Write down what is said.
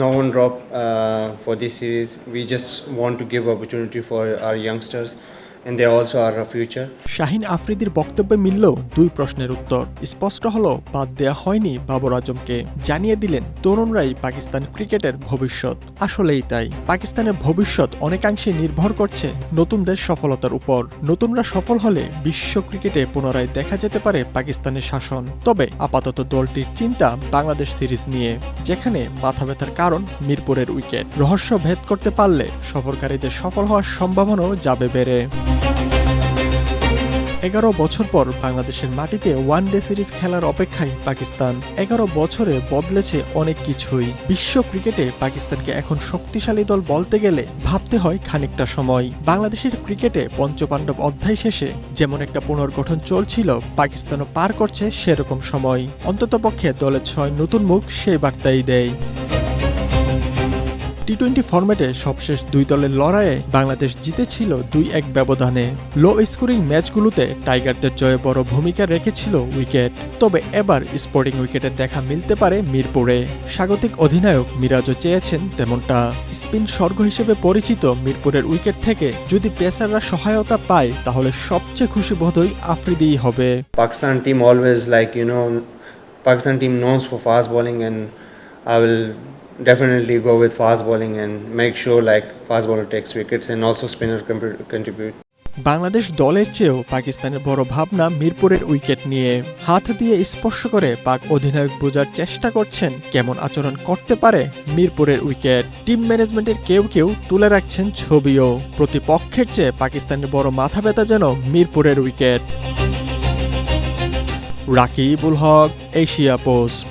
no one drop for this series. We just want to give opportunity for our youngsters, and they also are our future. Shahin আফ্রিদির বক্তব্যে মিলল দুই প্রশ্নের উত্তর। স্পষ্ট হলো বাদ দেয়া হয়নি বাবর আজমকে, জানিয়ে দিলেন তরুণরাই পাকিস্তান ক্রিকেটের ভবিষ্যৎ। আসলেই তাই, পাকিস্তানের ভবিষ্যৎ অনেকাংশে নির্ভর করছে নতুনদের সফলতার উপর। নতুনরা সফল হলে বিশ্ব ক্রিকেটে পুনরায় দেখা যেতে পারে পাকিস্তানের শাসন। তবে আপাতত দলটির চিন্তা বাংলাদেশ সিরিজ নিয়ে, যেখানে মাথা ব্যথার কারণ মিরপুরের উইকেট। রহস্য ভেদ করতে পারলে সফরকারীদের সফল হওয়ার সম্ভাবনাও যাবে বেড়ে। 11 বছর পর বাংলাদেশের মাটিতে ওয়ানডে সিরিজ খেলার অপেক্ষায় পাকিস্তান। 11 বছরে বদলেছে অনেক কিছুই। বিশ্ব ক্রিকেটে পাকিস্তানকে এখন শক্তিশালী দল বলতে গেলে ভাবতে হয় খানিকটা সময়। বাংলাদেশের ক্রিকেটে পঞ্চপাণ্ডব অধ্যায় শেষে যেমন একটা পুনর্গঠন চলছিল, পাকিস্তানও পার করছে সেরকম সময়। অন্ততপক্ষে দলের 6 নতুন মুখ সেই বার্তাই দেয়। টি-20 ফরম্যাটে সবশেষ দুই দলের লড়াইয়ে বাংলাদেশ জিতেছিল 2-1 ব্যবধানে। লো স্কোরিং ম্যাচগুলোতে টাইগারদের জয়ে বড় ভূমিকা রেখেছিল উইকেট। তবে এবার স্পোর্টিং উইকেটের দেখা মিলতে পারে মিরপুরে। স্বাগতিক অধিনায়ক মিরাজও চেয়েছেন তেমনটা। স্পিন স্বর্গ হিসেবে পরিচিত মিরপুরের উইকেট থেকে যদি পেসাররা সহায়তা পায়, তাহলে সবচেয়ে খুশি বোধহয় আফ্রিদিই হবে। Pakistan team always Pakistan team knows for fast bowling, and I will definitely go with fast bowling and make sure fast bowler takes wickets and also spinner contribute. Bangladesh দলের চেয়েও পাকিস্তানের বড় ভাবনা মিরপুরের উইকেট নিয়ে। হাত দিয়ে স্পর্শ করে পাক অধিনায়ক বোঝার চেষ্টা করছেন কেমন আচরণ করতে পারে মিরপুরের উইকেট। টিম ম্যানেজমেন্টের কেউ কেউ তুলে রাখছেন ছবিও। প্রতিপক্ষের চেয়ে পাকিস্তানের বড় মাথা ব্যথা যেন মিরপুরের উইকেট। রাকিবুল হক, এশিয়া পোস্ট।